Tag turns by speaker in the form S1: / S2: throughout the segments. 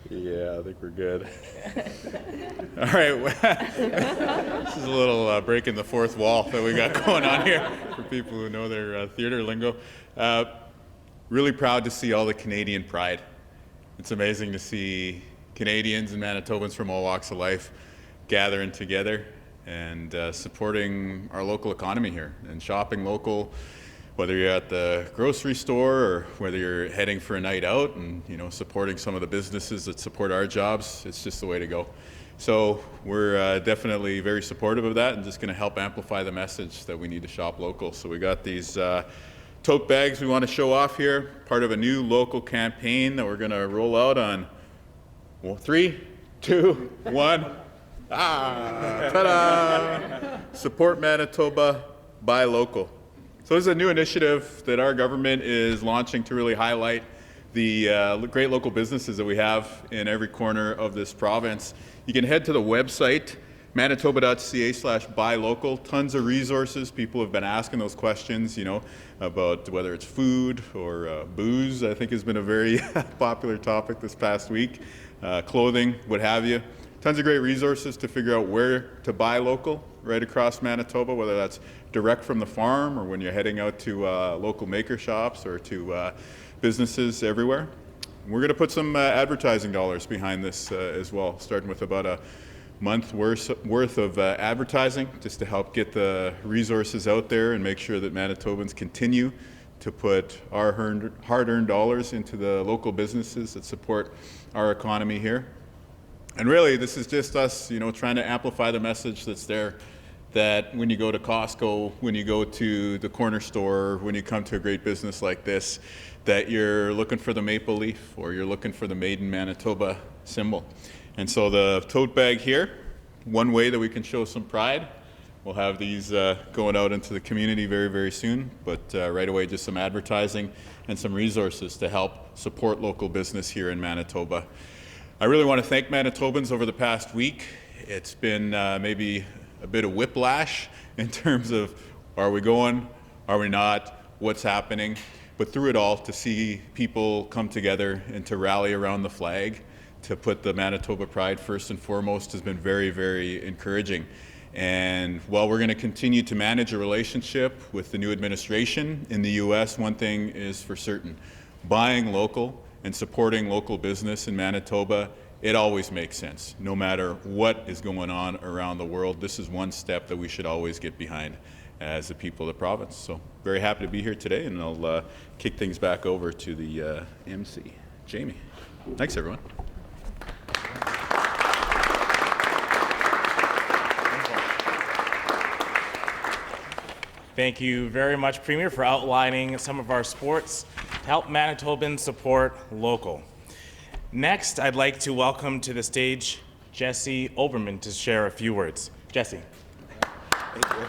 S1: Yeah, I think we're good. All right, this is a little breaking the fourth wall that we got going on here for people who know their theater lingo. Really proud to see all the Canadian pride. It's amazing to see Canadians and Manitobans from all walks of life gathering together and supporting our local economy here and shopping local, whether you're at the grocery store or whether you're heading for a night out and supporting some of the businesses that support our jobs. It's just the way to go. So we're definitely very supportive of that and just going to help amplify the message that we need to shop local. So we got these tote bags we want to show off here, part of a new local campaign that we're going to roll out on 3, 2, 1. Ta-da! Support Manitoba, buy local. So this is a new initiative that our government is launching to really highlight the great local businesses that we have in every corner of this province. You can head to the website, manitoba.ca/buy local. Tons of resources. People have been asking those questions, about whether it's food or booze, I think has been a very popular topic this past week. Clothing, what have you. Tons of great resources to figure out where to buy local right across Manitoba, whether that's direct from the farm or when you're heading out to local maker shops or to businesses everywhere. We're going to put some advertising dollars behind this as well, starting with about a month worth of advertising just to help get the resources out there and make sure that Manitobans continue to put our hard-earned dollars into the local businesses that support our economy here. And really, this is just us, trying to amplify the message that's there, that when you go to Costco, when you go to the corner store, when you come to a great business like this, that you're looking for the maple leaf or you're looking for the Made in Manitoba symbol. And so the tote bag here, one way that we can show some pride. We'll have these going out into the community very, very soon, but right away just some advertising and some resources to help support local business here in Manitoba. I really want to thank Manitobans over the past week. It's been maybe a bit of whiplash in terms of are we going, are we not, what's happening, but through it all to see people come together and to rally around the flag, to put the Manitoba pride first and foremost has been very, very encouraging. And while we're going to continue to manage a relationship with the new administration in the U.S., one thing is for certain, buying local and supporting local business in Manitoba, it always makes sense. No matter what is going on around the world, this is one step that we should always get behind as the people of the province. So very happy to be here today, and I'll kick things back over to the MC, Jamie. Thanks, everyone.
S2: Thank you very much, Premier, for outlining some of our sports to help Manitobans support local. Next, I'd like to welcome to the stage Jesse Oberman to share a few words. Jesse.
S3: Thank you.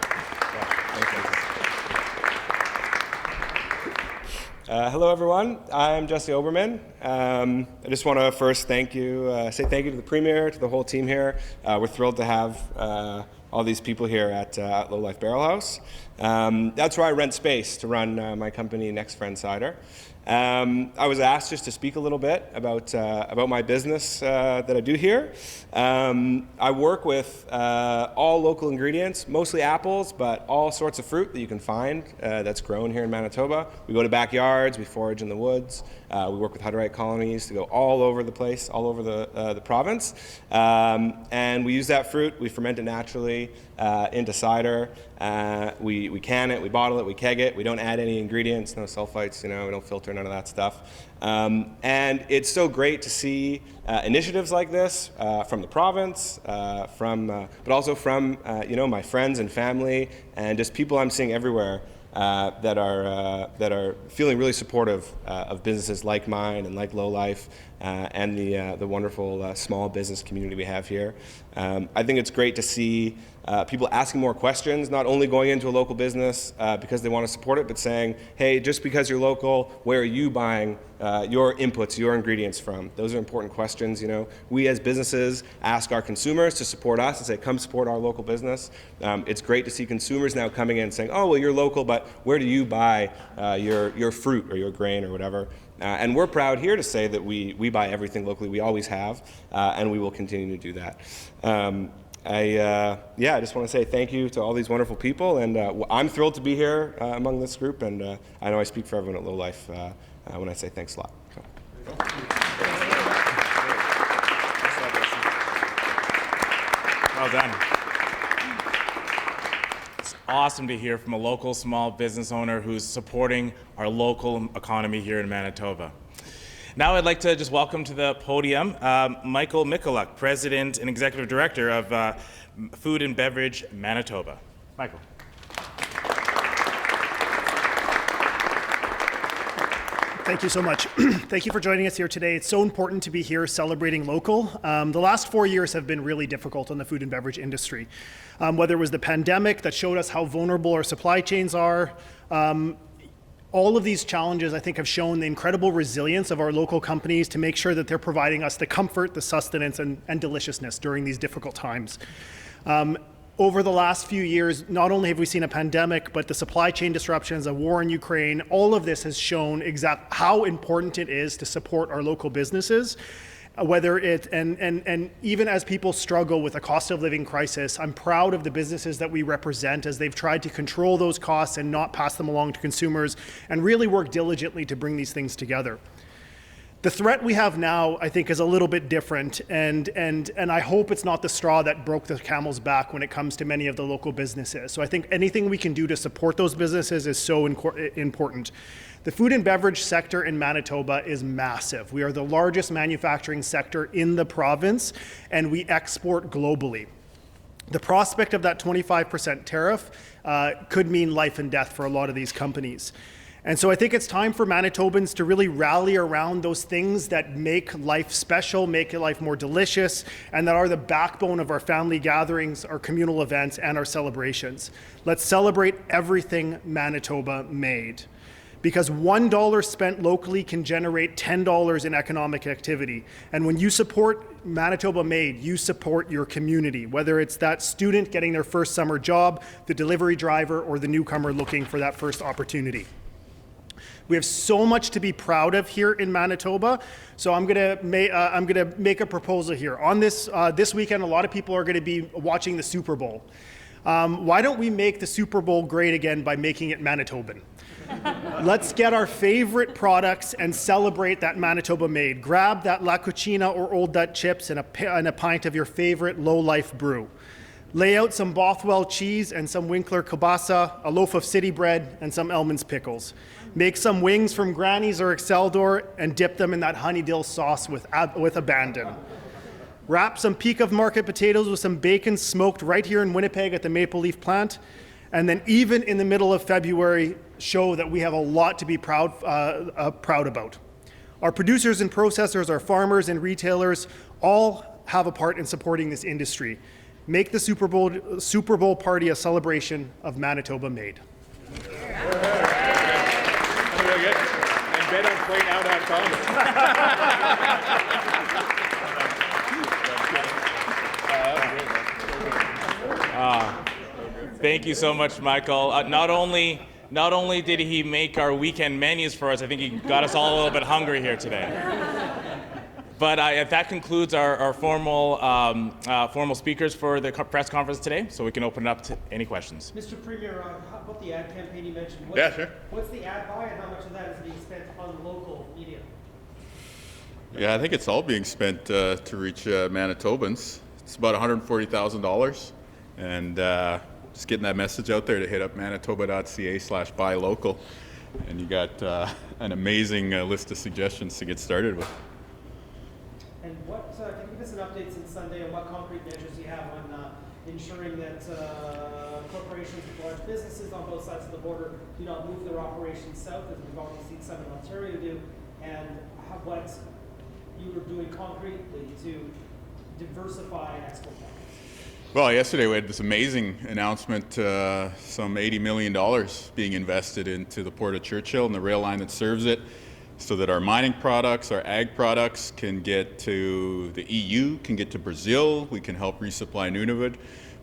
S3: Hello, everyone. I'm Jesse Oberman. I just want to first say thank you to the Premier, to the whole team here. We're thrilled to have all these people here at Low Life Barrel House. That's where I rent space to run my company, Next Friend Cider. I was asked just to speak a little bit about my business that I do here. I work with all local ingredients, mostly apples, but all sorts of fruit that you can find that's grown here in Manitoba. We go to backyards, we forage in the woods, we work with Hutterite colonies to go all over the place, all over the province. And we use that fruit, we ferment it naturally into cider. We can it, we bottle it, we keg it. We don't add any ingredients, no sulfites, we don't filter none of that stuff. And it's so great to see initiatives like this from the province, but also from my friends and family, and just people I'm seeing everywhere that are feeling really supportive of businesses like mine and like Low Life and the wonderful small business community we have here. I think it's great to see people asking more questions, not only going into a local business because they want to support it, but saying, hey, just because you're local, where are you buying your inputs, your ingredients from? Those are important questions. We as businesses ask our consumers to support us and say, come support our local business. It's great to see consumers now coming in saying, oh, well, you're local, but where do you buy your fruit or your grain or whatever? And we're proud here to say that we buy everything locally. We always have, and we will continue to do that. I just want to say thank you to all these wonderful people, and I'm thrilled to be here among this group, and I know I speak for everyone at Low Life when I say thanks a lot.
S2: Well done. It's awesome to hear from a local small business owner who's supporting our local economy here in Manitoba. Now I'd like to just welcome to the podium Michael Mikulak, President and Executive Director of Food and Beverage Manitoba. Michael.
S4: Thank you so much. Thank you for joining us here today. It's so important to be here celebrating local. The last 4 years have been really difficult on the food and beverage industry. Whether it was the pandemic that showed us how vulnerable our supply chains are, all of these challenges, I think, have shown the incredible resilience of our local companies to make sure that they're providing us the comfort, the sustenance, and deliciousness during these difficult times. Over the last few years, not only have we seen a pandemic, but the supply chain disruptions, a war in Ukraine, all of this has shown how important it is to support our local businesses. Whether it, and even as people struggle with a cost of living crisis, I'm proud of the businesses that we represent as they've tried to control those costs and not pass them along to consumers and really work diligently to bring these things together. The threat we have now, I think, is a little bit different, and I hope it's not the straw that broke the camel's back when it comes to many of the local businesses. So I think anything we can do to support those businesses is so important. The food and beverage sector in Manitoba is massive. We are the largest manufacturing sector in the province, and we export globally. The prospect of that 25% tariff could mean life and death for a lot of these companies. And so I think it's time for Manitobans to really rally around those things that make life special, make life more delicious, and that are the backbone of our family gatherings, our communal events, and our celebrations. Let's celebrate everything Manitoba made. Because $1 spent locally can generate $10 in economic activity. And when you support Manitoba Made, you support your community, whether it's that student getting their first summer job, the delivery driver, or the newcomer looking for that first opportunity. We have so much to be proud of here in Manitoba, so I'm gonna make a proposal here. On this weekend, a lot of people are gonna be watching the Super Bowl. Why don't we make the Super Bowl great again by making it Manitoban? Let's get our favorite products and celebrate that Manitoba Made. Grab that La Cucina or Old Dutch chips and a pint of your favorite Low Life brew. Lay out some Bothwell cheese and some Winkler kielbasa, a loaf of city bread, and some Elman's pickles. Make some wings from Granny's or Exceldor and dip them in that honey dill sauce with abandon. Wrap some Peak of Market potatoes with some bacon smoked right here in Winnipeg at the Maple Leaf plant. And then even in the middle of February, show that we have a lot to be proud about. Our producers and processors, our farmers and retailers all have a part in supporting this industry. Make the Super Bowl party a celebration of Manitoba Made.
S1: Really good. And
S2: Thank you so much, Michael. Not only did he make our weekend menus for us, I think he got us all a little bit hungry here today. But that concludes our formal speakers for the press conference today, so we can open it up to any questions.
S5: Mr. Premier, how about the ad campaign you mentioned?
S1: Yeah, sure.
S5: What's the ad buy and how much of that is being spent on local media?
S1: Yeah, I think it's all being spent to reach Manitobans. It's about $140,000, and just getting that message out there to hit up manitoba.ca/buy local, and you got an amazing list of suggestions to get started with.
S5: And what can you give us an update since Sunday on what concrete measures you have on ensuring that corporations with large businesses on both sides of the border do not move their operations south, as we've already seen some in Ontario do, and what you were doing concretely to diversify export markets?
S1: Well, yesterday we had this amazing announcement, some $80 million being invested into the Port of Churchill and the rail line that serves it, so that our mining products, our ag products can get to the EU, can get to Brazil, we can help resupply Nunavut.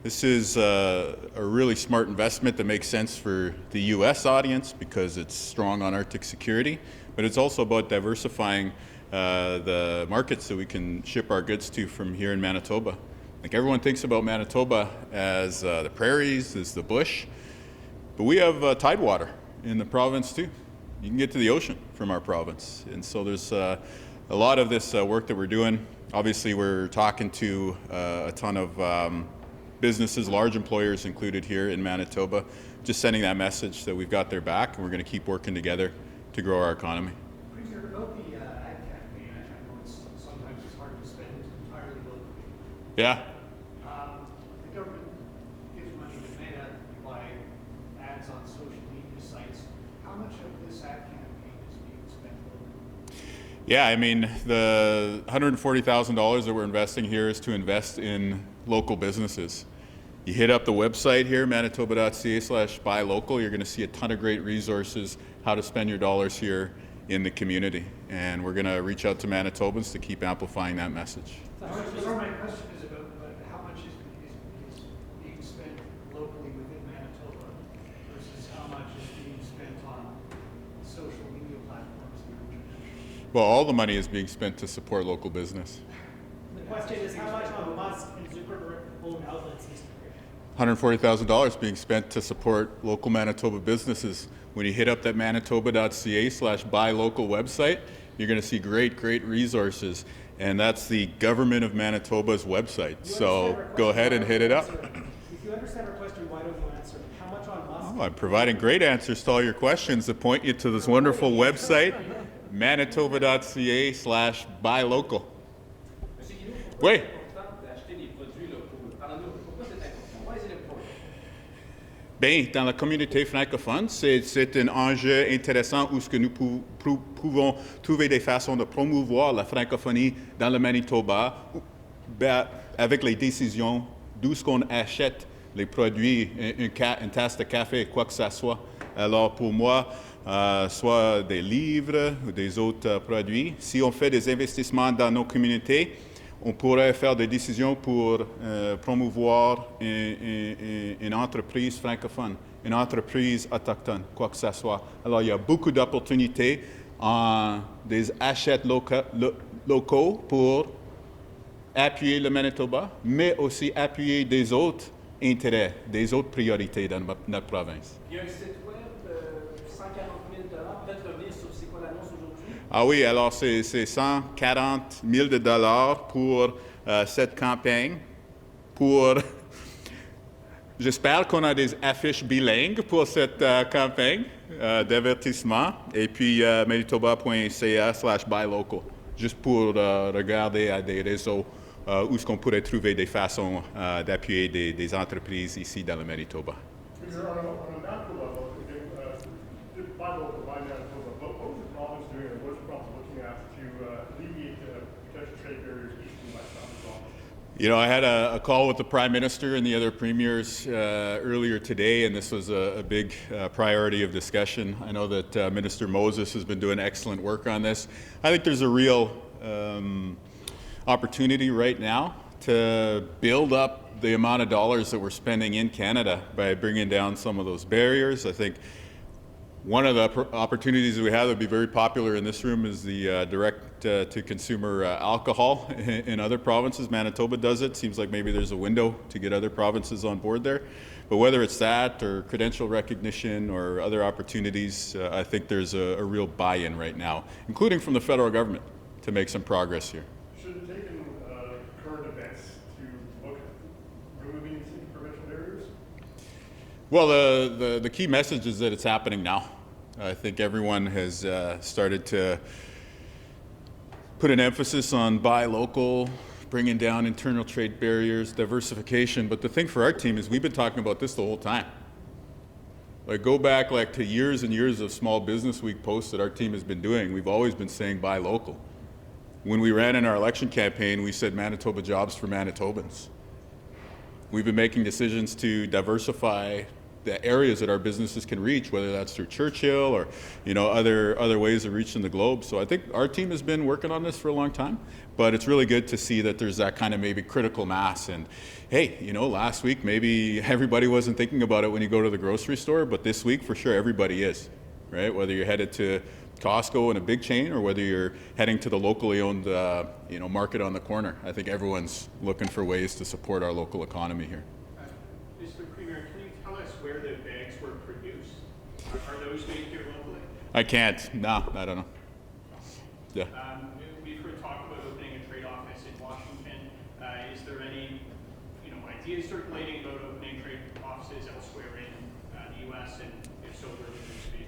S1: This is a really smart investment that makes sense for the US audience because it's strong on Arctic security, but it's also about diversifying the markets that we can ship our goods to from here in Manitoba. Like everyone thinks about Manitoba as the prairies, as the bush, but we have tidewater in the province too. You can get to the ocean from our province, and so there's a lot of this work that we're doing. Obviously, we're talking to a ton of businesses, large employers included here in Manitoba, just sending that message that we've got their back and we're going to keep working together to grow our economy.
S6: Premier, about the ad campaign, I know sometimes it's hard to spend entirely locally.
S1: Yeah.
S6: The government gives money to Meta to buy ads on social media sites. How much of this ad campaign is being spent locally?
S1: Yeah, I mean, the $140,000 that we're investing here is to invest in local businesses. You hit up the website here, manitoba.ca/buy local. You're going to see a ton of great resources, how to spend your dollars here in the community. And we're going to reach out to Manitobans to keep amplifying that message.
S6: So my question is about how much is being spent locally within Manitoba versus how much is being spent on social media platforms and international.
S1: Well, all the money is being spent to support local business.
S5: The question is how much on Musk and Zuckerberg-owned outlets is
S1: $140,000 being spent to support local Manitoba businesses. When you hit up that manitoba.ca/buy local website, you're going to see great resources. And that's the Government of Manitoba's website. So go ahead and hit it up.
S5: If you understand our question, why don't you answer? How much on Musk?
S1: Oh, I'm providing great answers to all your questions that point you to this wonderful website, manitoba.ca/buy local. Wait. Bien, dans la communauté francophone, c'est un enjeu intéressant où ce que nous pouvons trouver des façons de promouvoir la francophonie dans le Manitoba avec les décisions d'où ce qu'on achète les produits, une tasse de café, quoi que ça soit. Alors pour moi, soit des livres ou des autres produits, si on fait des investissements dans nos communautés, on pourrait faire des décisions pour promouvoir une entreprise francophone, une entreprise autochtone, quoi que ce soit. Alors, il y a beaucoup d'opportunités en des achats locaux pour appuyer le Manitoba, mais aussi appuyer des autres intérêts, des autres priorités dans notre province.
S6: Il y a un site web, 140 000 peut-être revenir sur c'est quoi l'annonce aujourd'hui?
S1: Ah oui, alors c'est 140 000 $ pour cette campagne. J'espère qu'on a des affiches bilingues pour cette campagne d'avertissement. Et puis manitoba.ca/buy local, juste pour regarder à des réseaux où est-ce qu'on pourrait trouver des façons d'appuyer des entreprises ici dans le Manitoba.
S7: Buy local, buy Manitoba. What was the province doing, or what is the province looking at to alleviate potential trade barriers east and west on the province?
S1: You know, I had a call with the Prime Minister and the other premiers earlier today, and this was a big priority of discussion. I know that Minister Moses has been doing excellent work on this. I think there's a real opportunity right now to build up the amount of dollars that we're spending in Canada by bringing down some of those barriers. I think one of the opportunities that we have that would be very popular in this room is the direct-to-consumer alcohol in other provinces. Manitoba does it. Seems like maybe there's a window to get other provinces on board there. But whether it's that or credential recognition or other opportunities, I think there's a real buy-in right now, including from the federal government, to make some progress here.
S7: Should it take current events to look at removing these provincial barriers?
S1: Well, the key message is that it's happening now. I think everyone has started to put an emphasis on buy local, bringing down internal trade barriers, diversification. But the thing for our team is we've been talking about this the whole time. Like go back like to years and years of Small Business Week posts that our team has been doing. We've always been saying buy local. When we ran in our election campaign, we said Manitoba jobs for Manitobans. We've been making decisions to diversify the areas that our businesses can reach, whether that's through Churchill or other ways of reaching the globe. So I think our team has been working on this for a long time, but it's really good to see that there's that kind of maybe critical mass. And hey, last week maybe everybody wasn't thinking about it when you go to the grocery store, but this week for sure everybody is, right? Whether you're headed to Costco and a big chain, or whether you're heading to the locally owned market on the corner. I think everyone's looking for ways to support our local economy here.
S7: Mr. Premier, can you tell us where the bags were produced? Are those made here locally?
S1: I can't. No, I don't know. Yeah.
S7: We've heard talk about opening a trade office in Washington. Is there any, ideas circulating about opening trade offices elsewhere in the U.S. and if so, where would those be?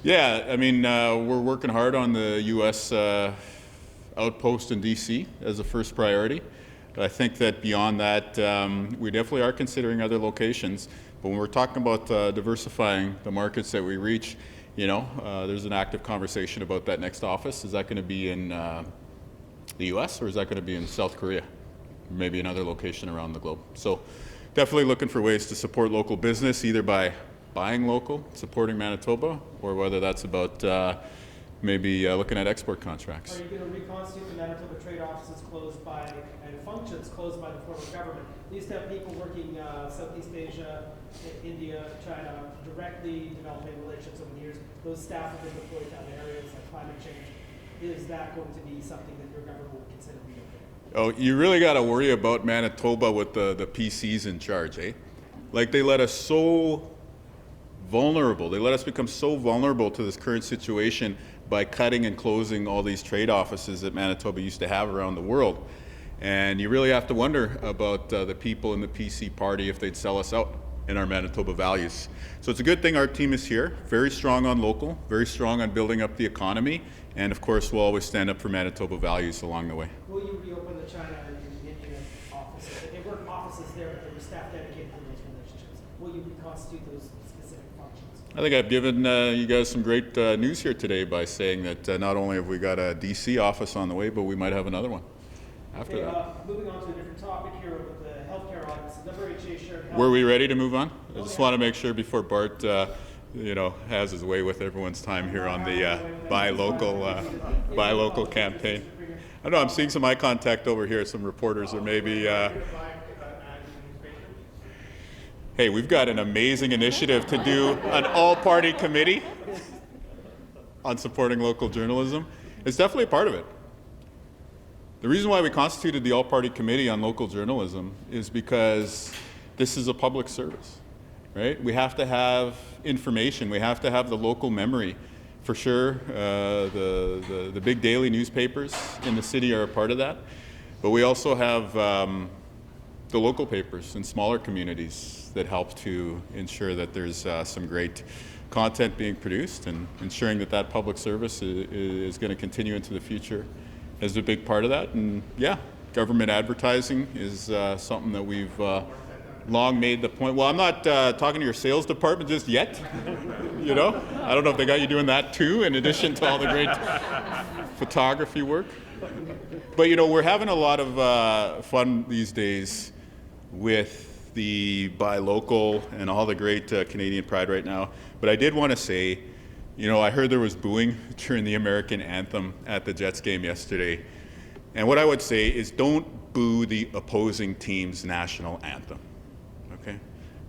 S1: Yeah, I mean, we're working hard on the U.S. Outpost in D.C. as a first priority. I think that beyond that, we definitely are considering other locations. But when we're talking about diversifying the markets that we reach, there's an active conversation about that next office. Is that going to be in the U.S. or is that going to be in South Korea? Maybe another location around the globe. So definitely looking for ways to support local business, either by buying local, supporting Manitoba, or whether that's about maybe looking at export contracts.
S5: Are you going to reconstitute the Manitoba trade offices closed by, and functions closed by the former government? We used to have people working Southeast Asia, India, China, directly developing relationships over the years. Those staff have been deployed to other areas like climate change. Is that going to be something that your government would consider reopening?
S1: Oh, you really got to worry about Manitoba with the PCs in charge, eh? Like, they let us so vulnerable. They let us become so vulnerable to this current situation by cutting and closing all these trade offices that Manitoba used to have around the world. And you really have to wonder about the people in the PC party if they'd sell us out in our Manitoba values. So it's a good thing our team is here, very strong on local, very strong on building up the economy, and of course we'll always stand up for Manitoba values along the way.
S5: Will you reopen the China and the Indian offices? There weren't offices there, but there were staff dedicated to those relationships. Will you reconstitute those specific functions?
S1: I think I've given you guys some great news here today by saying that not only have we got a DC office on the way, but we might have another one after that.
S5: Moving on to a different topic here with the healthcare audits. WHA shared health.
S1: Were we ready to move on? I just want to make sure before Bart has his way with everyone's time here on the buy local campaign. I don't know, I'm seeing some eye contact over here, some reporters, or maybe hey, we've got an amazing initiative to do an all-party committee on supporting local journalism. It's definitely a part of it. The reason why we constituted the all-party committee on local journalism is because this is a public service, right? We have to have information. We have to have the local memory. For sure, the big daily newspapers in the city are a part of that. But we also have the local papers in smaller communities that help to ensure that there's some great content being produced, and ensuring that that public service is going to continue into the future is a big part of that. And yeah, government advertising is something that we've long made the point. Well, I'm not talking to your sales department just yet. I don't know if they got you doing that too, in addition to all the great photography work. But we're having a lot of fun these days with the buy local and all the great Canadian pride right now. But I did want to say, I heard there was booing during the American anthem at the Jets game yesterday. And what I would say is, don't boo the opposing team's national anthem, okay?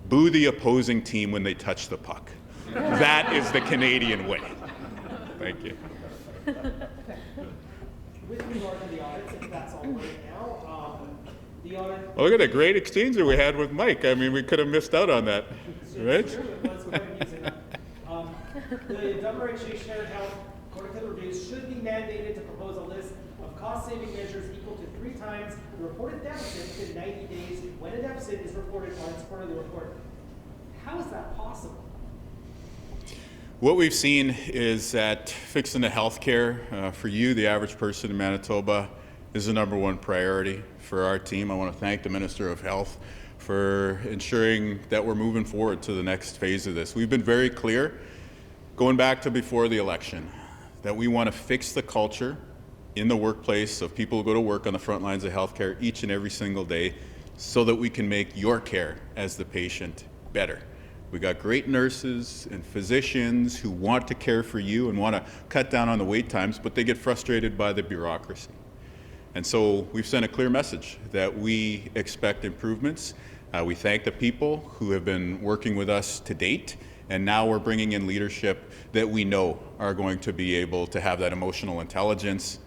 S1: Boo the opposing team when they touch the puck. That is the Canadian way. Thank you.
S5: With regard to the audits, if that's all right now, the audit.
S1: Well, look at the great exchange that we had with Mike. I mean, we could have missed out on that, right?
S5: The WHA shared health, according to the reviews, should be mandated to propose a list of cost-saving measures equal to 3 times the reported deficit within 90 days when a deficit is reported or it's part of the report. How is that possible?
S1: What we've seen is that fixing the healthcare for you, the average person in Manitoba, is the #1 priority for our team. I want to thank the Minister of Health for ensuring that we're moving forward to the next phase of this. We've been very clear, going back to before the election, that we want to fix the culture in the workplace of people who go to work on the front lines of healthcare each and every single day, so that we can make your care as the patient better. We got great nurses and physicians who want to care for you and want to cut down on the wait times, but they get frustrated by the bureaucracy. And so we've sent a clear message that we expect improvements. We thank the people who have been working with us to date, And now we're bringing in leadership that we know are going to be able to have that emotional intelligence,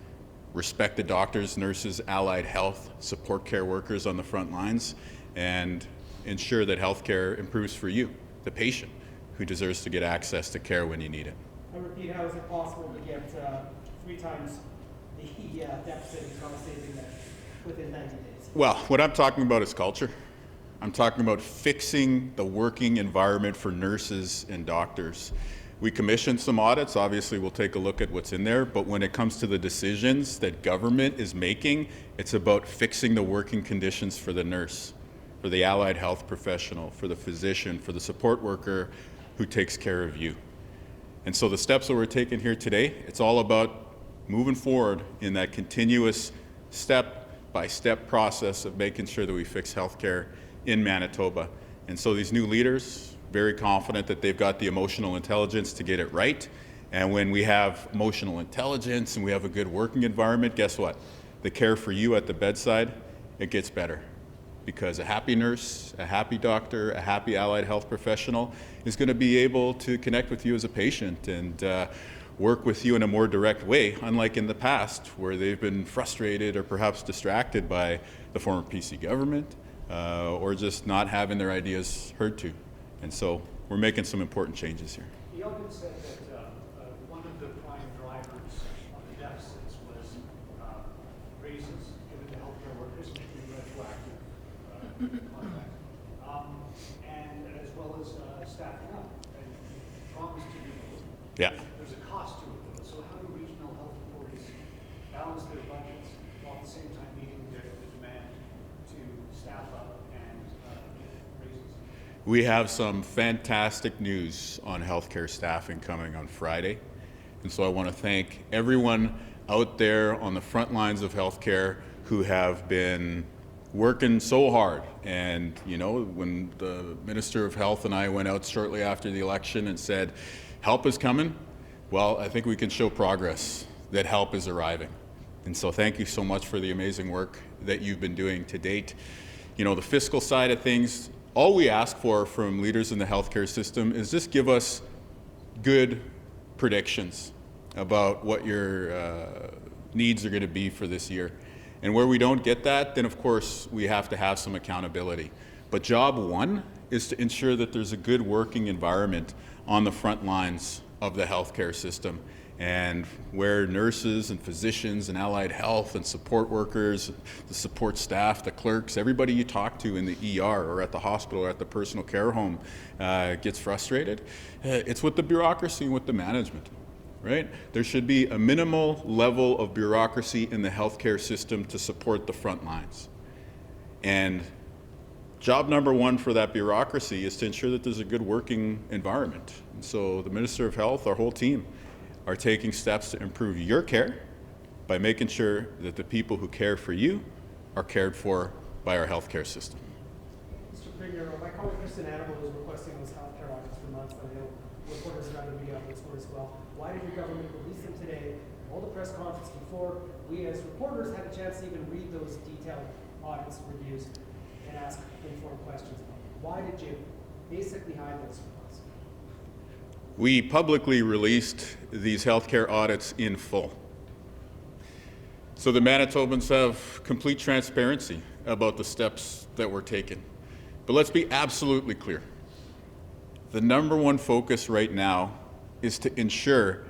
S1: respect the doctors, nurses, allied health, support care workers on the front lines, and ensure that healthcare improves for you, the patient, who deserves to get access to care when you need it.
S5: I repeat, how is it possible to get 3 times the deficit in cost saving that within 90 days?
S1: Well, what I'm talking about is culture. I'm talking about fixing the working environment for nurses and doctors. We commissioned some audits. Obviously, we'll take a look at what's in there. But when it comes to the decisions that government is making, it's about fixing the working conditions for the nurse, for the allied health professional, for the physician, for the support worker who takes care of you. And so the steps that we're taking here today, it's all about moving forward in that continuous step-by-step process of making sure that we fix healthcare in Manitoba. And so these new leaders, very confident that they've got the emotional intelligence to get it right. And when we have emotional intelligence and we have a good working environment, guess what? The care for you at the bedside, it gets better. Because a happy nurse, a happy doctor, a happy allied health professional is going to be able to connect with you as a patient and work with you in a more direct way, unlike in the past where they've been frustrated or perhaps distracted by the former PC government or just not having their ideas heard to. And so we're making some important changes here.
S6: The Elgin said that one of the prime drivers of the deficits was raises given to healthcare workers, which would be retroactive contract, and as well as staffing up and promise to do those.
S1: Yeah.
S6: There's a cost to it though. So how do regional health authorities balance their budgets while at the same time meeting the demand to staff up and get raises?
S1: We have some fantastic news on healthcare staffing coming on Friday. And so I want to thank everyone out there on the front lines of healthcare who have been working so hard. And, you know, when the Minister of Health and I went out shortly after the election and said, help is coming, well, I think we can show progress that help is arriving. And so thank you so much for the amazing work that you've been doing to date. You know, the fiscal side of things, all we ask for from leaders in the healthcare system is just give us good predictions about what your needs are going to be for this year. And where we don't get that, then of course we have to have some accountability. But job one is to ensure that there's a good working environment on the front lines of the healthcare system, and where nurses and physicians and allied health and support workers, the support staff, the clerks, everybody you talk to in the ER or at the hospital or at the personal care home gets frustrated, it's with the bureaucracy and with the management, right? There should be a minimal level of bureaucracy in the healthcare system to support the front lines. And job number one for that bureaucracy is to ensure that there's a good working environment. And so the Minister of Health, our whole team, are taking steps to improve your care by making sure that the people who care for you are cared for by our healthcare system.
S5: Mr. Premier, my colleague Kristen Annabelle was requesting those healthcare audits for months. I know reporters around the media outlets were as well. Why did your government release them today? Hold a press conference before we as reporters had a chance to even read those detailed audits, reviews, and ask informed questions about them. Why did you basically hide those from us?
S1: We publicly released these healthcare audits in full. So the Manitobans have complete transparency about the steps that were taken. But let's be absolutely clear. The number one focus right now is to ensure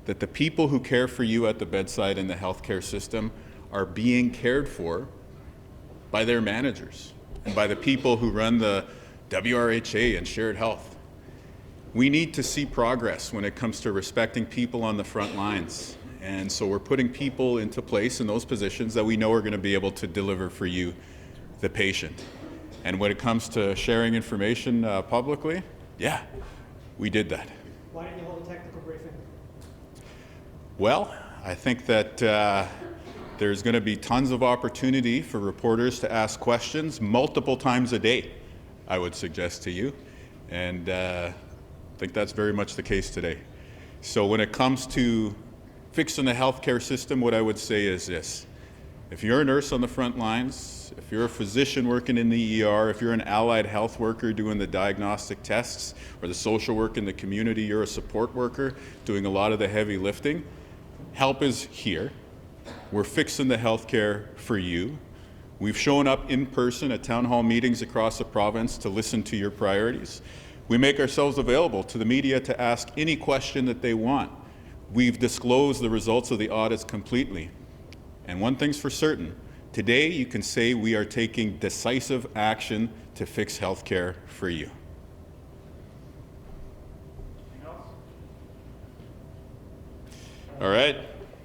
S1: that the people who care for you at the bedside in the healthcare system are being cared for by their managers and by the people who run the WRHA and shared health. We need to see progress when it comes to respecting people on the front lines. And so we're putting people into place in those positions that we know are going to be able to deliver for you, the patient. And when it comes to sharing information publicly, yeah, we did that.
S5: Why didn't you hold a technical briefing?
S1: Well, I think that there's going to be tons of opportunity for reporters to ask questions multiple times a day, I would suggest to you. And I think that's very much the case today. So when it comes to fixing the healthcare system, what I would say is this. If you're a nurse on the front lines, if you're a physician working in the ER, if you're an allied health worker doing the diagnostic tests, or the social work in the community, you're a support worker doing a lot of the heavy lifting, help is here. We're fixing the healthcare for you. We've shown up in person at town hall meetings across the province to listen to your priorities. We make ourselves available to the media to ask any question that they want. We've disclosed the results of the audits completely. And one thing's for certain, today you can say we are taking decisive action to fix healthcare for you. All right,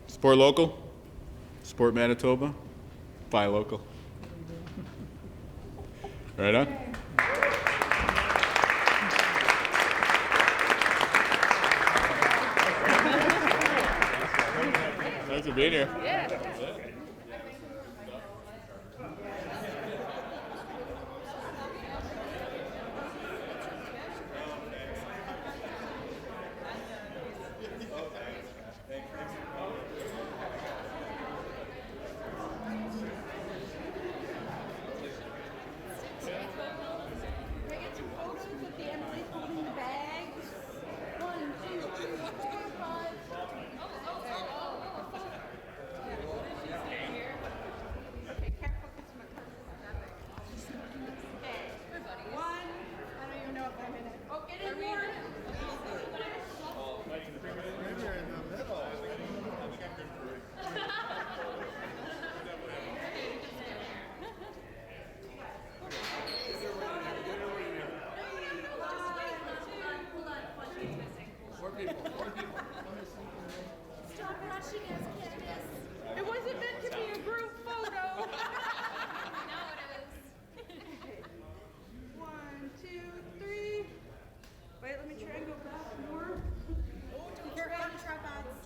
S1: support local, support Manitoba, buy local. Right on. Thanks for being here.
S8: Stop rushing us, Candace. It wasn't meant to be a group photo. No, it is. 1, 2, 3. Wait, let me try and go back more. Oh, don't forget the tripods.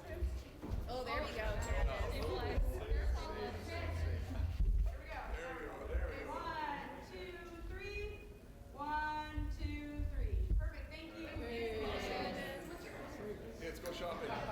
S8: Oh, there we go, Candace. Here we go. 1, 2, 3. 1, 2, 3. Perfect, thank you.
S1: Let's go shopping.